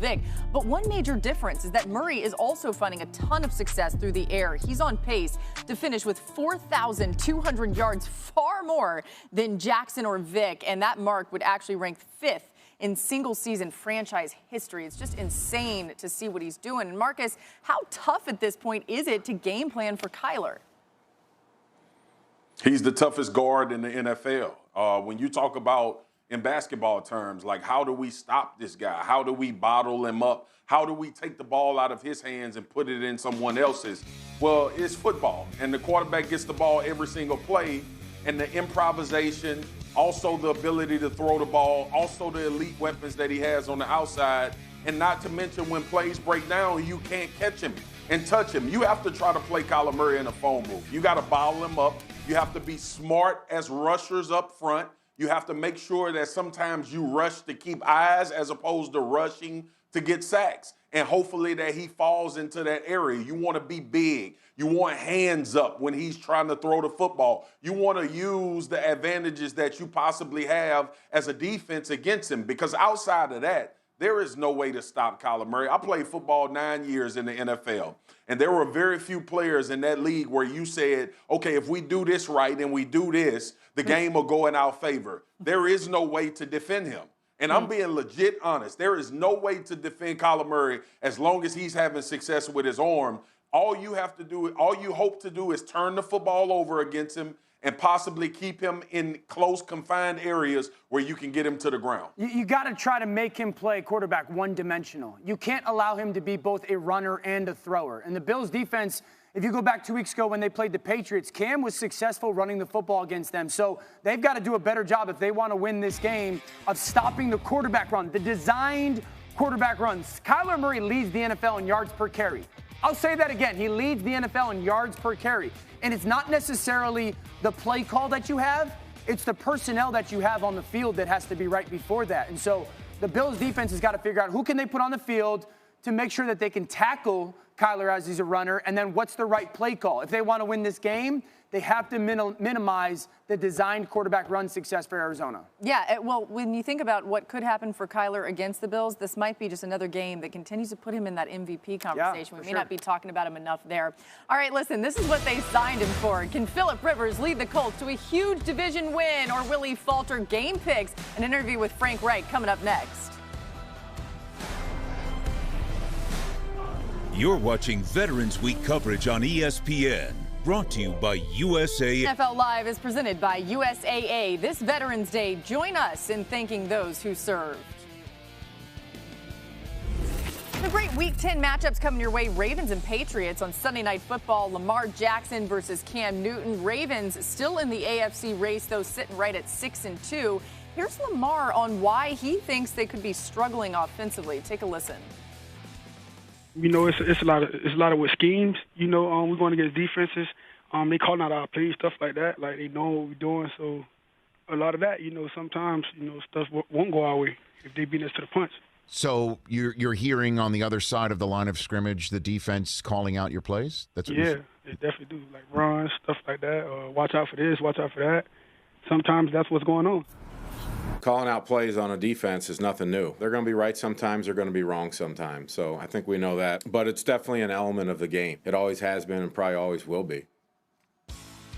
Vic. But one major difference is that Murray is also finding a ton of success through the air. He's on pace to finish with 4,200 yards, far more than Jackson or Vic, and that mark would actually rank 5th in single-season franchise history. It's just insane to see what he's doing. And Marcus, how tough at this point is it to game plan for Kyler? He's the toughest guard in the NFL. When you talk about, in basketball terms, like how do we stop this guy? How do we bottle him up? How do we take the ball out of his hands and put it in someone else's? Well, it's football, and the quarterback gets the ball every single play, and the improvisation, also the ability to throw the ball, also the elite weapons that he has on the outside, and not to mention when plays break down, you can't catch him and touch him. You have to try to play Kyler Murray in a phone booth. You got to bottle him up. You have to be smart as rushers up front. You have to make sure that sometimes you rush to keep eyes as opposed to rushing to get sacks. And hopefully that he falls into that area. You want to be big. You want hands up when he's trying to throw the football. You want to use the advantages that you possibly have as a defense against him, because outside of that, there is no way to stop Kyler Murray. I played football 9 years in the NFL, and there were very few players in that league where you said, okay, if we do this right and we do this, the game will go in our favor. There is no way to defend him. And I'm being legit honest. There is no way to defend Kyler Murray as long as he's having success with his arm. All you hope to do is turn the football over against him and possibly keep him in close, confined areas where you can get him to the ground. You got to try to make him play quarterback one-dimensional. You can't allow him to be both a runner and a thrower. And the Bills' defense, if you go back 2 weeks ago when they played the Patriots, Cam was successful running the football against them. So they've got to do a better job if they want to win this game of stopping the quarterback run, the designed quarterback runs. Kyler Murray leads the NFL in yards per carry. I'll say that again. He leads the NFL in yards per carry. And it's not necessarily the play call that you have. It's the personnel that you have on the field that has to be right before that. And so the Bills defense has got to figure out who can they put on the field to make sure that they can tackle Kyler as he's a runner, and then what's the right play call. If they want to win this game, they have to minimize the designed quarterback run success for Arizona. Yeah, well, when you think about what could happen for Kyler against the Bills, this might be just another game that continues to put him in that MVP conversation. We may not be talking about him enough there. All right, listen, this is what they signed him for. Can Phillip Rivers lead the Colts to a huge division win, or will he falter? Game picks, an interview with Frank Reich coming up next. You're watching Veterans Week coverage on ESPN, brought to you by USA. NFL Live is presented by USAA. This Veterans Day, join us in thanking those who served. The great Week 10 matchups coming your way. Ravens and Patriots on Sunday Night Football. Lamar Jackson versus Cam Newton. Ravens still in the AFC race, though, sitting right at 6-2. Here's Lamar on why he thinks they could be struggling offensively. Take a listen. You know, it's a lot of with schemes. You know, we're going against defenses. They calling out our plays, stuff like that. Like, they know what we're doing. So a lot of that, you know, sometimes, you know, stuff won't go our way if they beat us to the punch. So you're hearing on the other side of the line of scrimmage the defense calling out your plays? That's what they definitely do. Like runs, stuff like that. Watch out for this, watch out for that. Sometimes that's what's going on. Calling out plays on a defense is nothing new. They're going to be right sometimes, they're going to be wrong sometimes. So I think we know that. But it's definitely an element of the game. It always has been and probably always will be.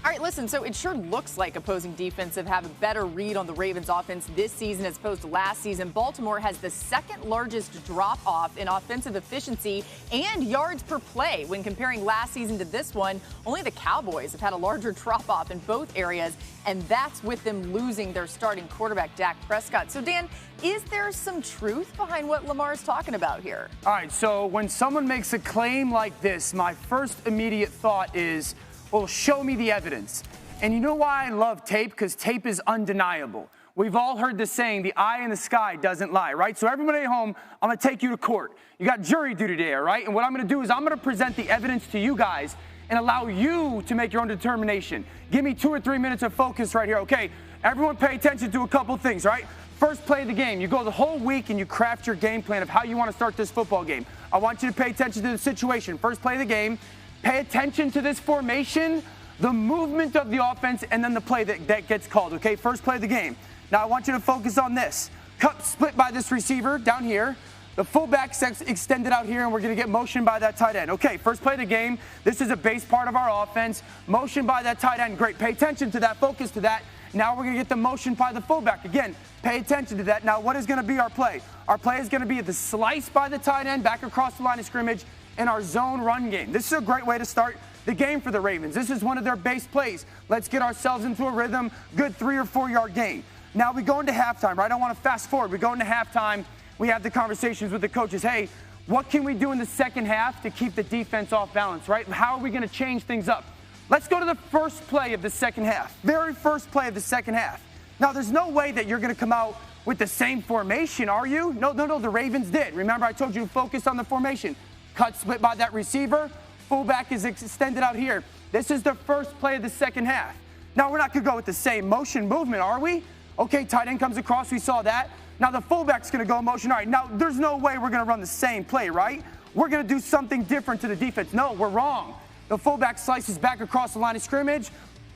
All right, listen, so it sure looks like opposing defensive have a better read on the Ravens offense this season as opposed to last season. Baltimore has the second largest drop-off in offensive efficiency and yards per play when comparing last season to this one. Only the Cowboys have had a larger drop-off in both areas, and that's with them losing their starting quarterback, Dak Prescott. So, Dan, is there some truth behind what Lamar is talking about here? All right, so when someone makes a claim like this, my first immediate thought is, well, show me the evidence. And you know why I love tape? Because tape is undeniable. We've all heard the saying, the eye in the sky doesn't lie, right? So everybody at home, I'm going to take you to court. You got jury duty today, all right? And what I'm going to do is I'm going to present the evidence to you guys and allow you to make your own determination. Give me 2 or 3 minutes of focus right here. Okay, everyone pay attention to a couple things, right? First play of the game. You go the whole week and you craft your game plan of how you want to start this football game. I want you to pay attention to the situation. First play of the game. Pay attention to this formation, the movement of the offense, and then the play that gets called, okay? First play of the game. Now I want you to focus on this. Cut split by this receiver down here. The fullback extended out here, and we're going to get motion by that tight end. Okay, first play of the game. This is a base part of our offense. Motion by that tight end. Great. Pay attention to that. Focus to that. Now we're going to get the motion by the fullback. Again, pay attention to that. Now, what is going to be our play? Our play is going to be the slice by the tight end back across the line of scrimmage in our zone run game. This is a great way to start the game for the Ravens. This is one of their base plays. Let's get ourselves into a rhythm. Good 3 or 4 yard gain. Now we go into halftime, right? I want to fast forward. We go into halftime. We have the conversations with the coaches. Hey, what can we do in the second half to keep the defense off balance, right? How are we going to change things up? Let's go to the first play of the second half. Very first play of the second half. Now, there's no way that you're going to come out with the same formation, are you? No, the Ravens did. Remember, I told you to focus on the formation. Cut split by that receiver. Fullback is extended out here. This is the first play of the second half. Now, we're not going to go with the same motion movement, are we? Okay, tight end comes across. We saw that. Now, the fullback's going to go motion. All right, now, there's no way we're going to run the same play, right? We're going to do something different to the defense. No, we're wrong. The fullback slices back across the line of scrimmage.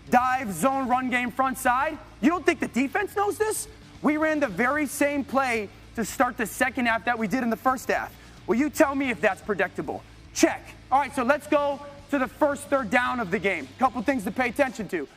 Dive, zone, run game, front side. You don't think the defense knows this? We ran the very same play to start the second half that we did in the first half. Will you tell me if that's predictable? Check. All right, so let's go to the first third down of the game. A couple things to pay attention to.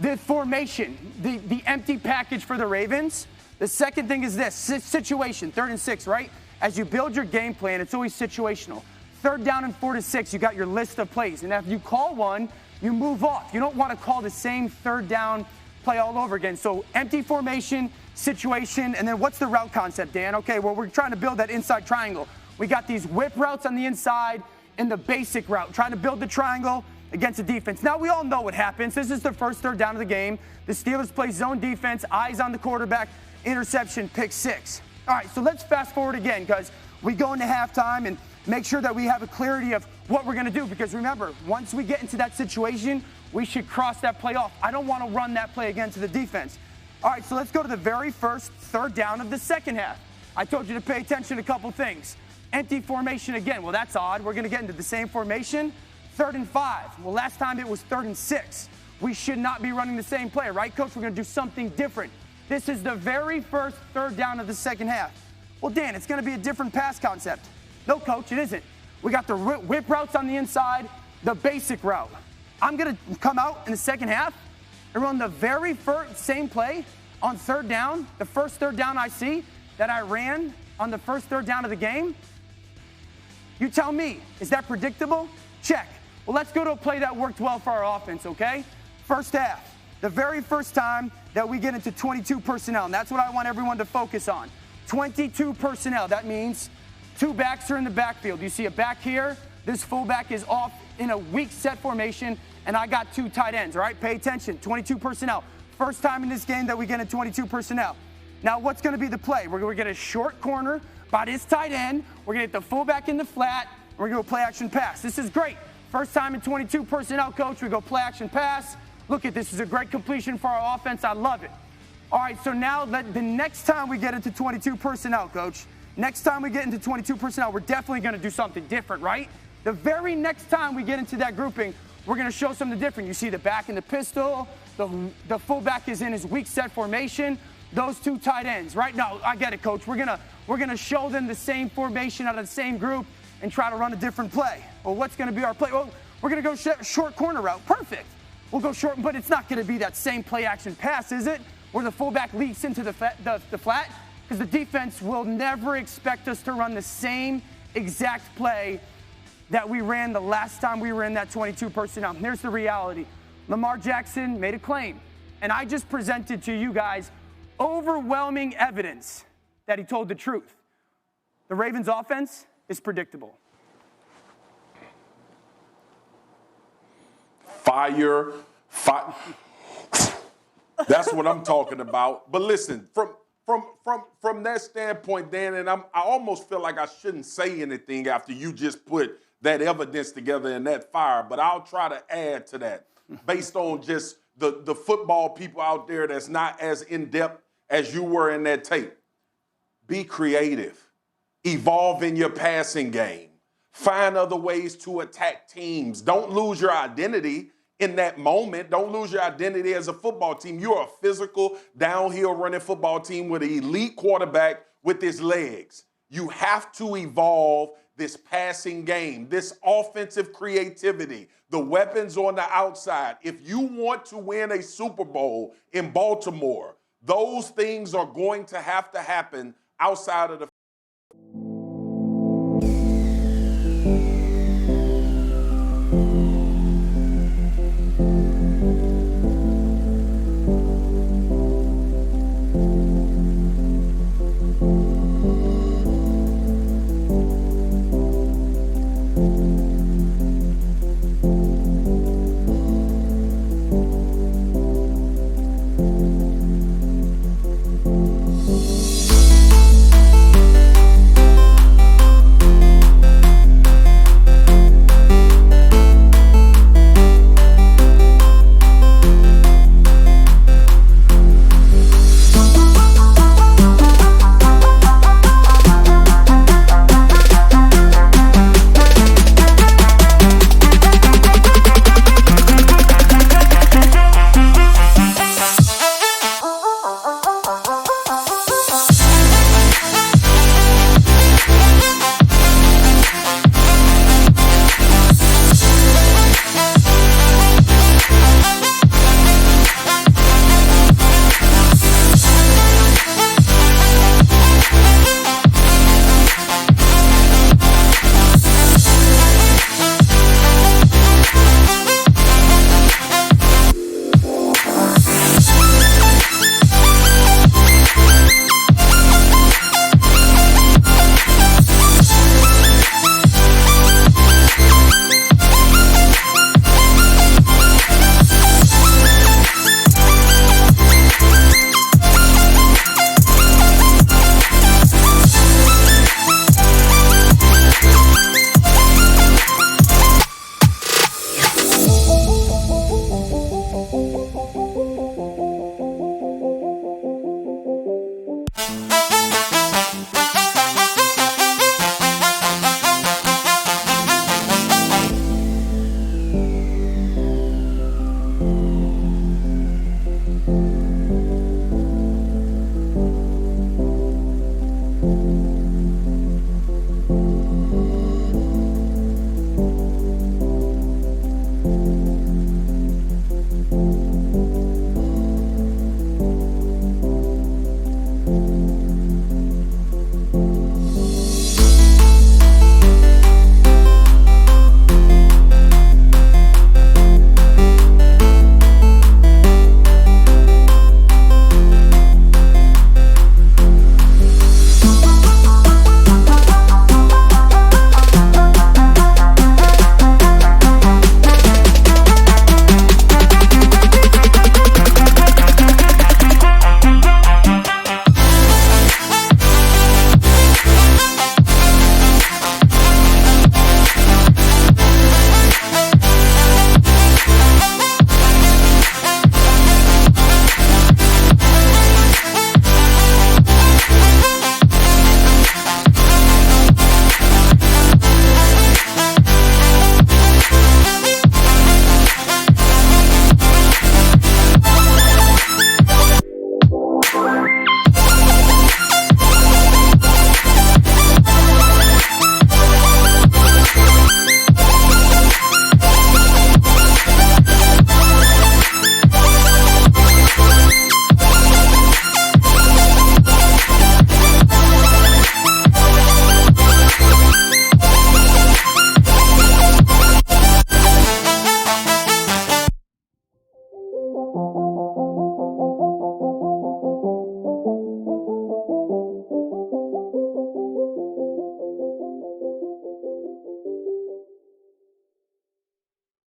The formation, the empty package for the Ravens. The second thing is this, situation, 3rd and 6, right? As you build your game plan, it's always situational. 3rd down and 4 to 6, you got your list of plays. And if you call one, you move off. You don't want to call the same 3rd down play all over again. So empty formation, situation, and then what's the route concept, Dan? Okay, well, we're trying to build that inside triangle. We got these whip routes on the inside and the basic route, trying to build the triangle against the defense. Now, we all know what happens. This is the first 3rd down of the game. The Steelers play zone defense, eyes on the quarterback, interception, pick 6. All right, so let's fast forward again because we go into halftime and make sure that we have a clarity of what we're going to do because remember, once we get into that situation, we should cross that play off. I don't want to run that play again to the defense. All right, so let's go to the very first 3rd down of the second half. I told you to pay attention to a couple things. Empty formation again. Well, that's odd. We're going to get into the same formation. 3rd and 5. Well, last time it was 3rd and 6. We should not be running the same play, right, Coach? We're going to do something different. This is the very first 3rd down of the second half. Well, Dan, it's going to be a different pass concept. No, Coach, it isn't. We got the whip routes on the inside, the basic route. I'm going to come out in the second half and run the very first same play on 3rd down, the first 3rd down I see that I ran on the first 3rd down of the game. You tell me, is that predictable? Check. Well, let's go to a play that worked well for our offense, okay? First half, the very first time that we get into 22 personnel, and that's what I want everyone to focus on. 22 personnel, that means 2 backs are in the backfield. You see a back here, this fullback is off in a weak set formation, and I got 2 tight ends, all right? Pay attention, 22 personnel. First time in this game that we get into 22 personnel. Now, what's going to be the play? We're going to get a short corner by this tight end. We're going to get the fullback in the flat. We're going to go play action pass. This is great. First time in 22 personnel, Coach, we go play action pass. Look at this. This is a great completion for our offense. I love it. All right, so now the next time we get into 22 personnel, Coach, next time we get into 22 personnel, we're definitely going to do something different, right? The very next time we get into that grouping, we're going to show something different. You see the back in the pistol. The fullback is in his weak set formation. Those 2 tight ends, right? No, I get it, Coach. We're gonna show them the same formation out of the same group and try to run a different play. Well, what's going to be our play? Well, we're going to go short corner route. Perfect. We'll go short, but it's not going to be that same play action pass, is it? Where the fullback leaks into the flat, because the defense will never expect us to run the same exact play that we ran the last time we were in that 22 personnel. And here's the reality. Lamar Jackson made a claim, and I just presented to you guys overwhelming evidence that he told the truth. The Ravens offense is predictable. Fire. That's what I'm talking about. But listen, from that standpoint, Dan, and I almost feel like I shouldn't say anything after you just put that evidence together in that fire, but I'll try to add to that based on just the football people out there that's not as in-depth as you were in that tape. Be creative. Evolve in your passing game. Find other ways to attack teams. Don't lose your identity in that moment. Don't lose your identity as a football team. You're a physical, downhill running football team with an elite quarterback with his legs. You have to evolve this passing game, this offensive creativity, the weapons on the outside. If you want to win a Super Bowl in Baltimore, those things are going to have to happen outside of the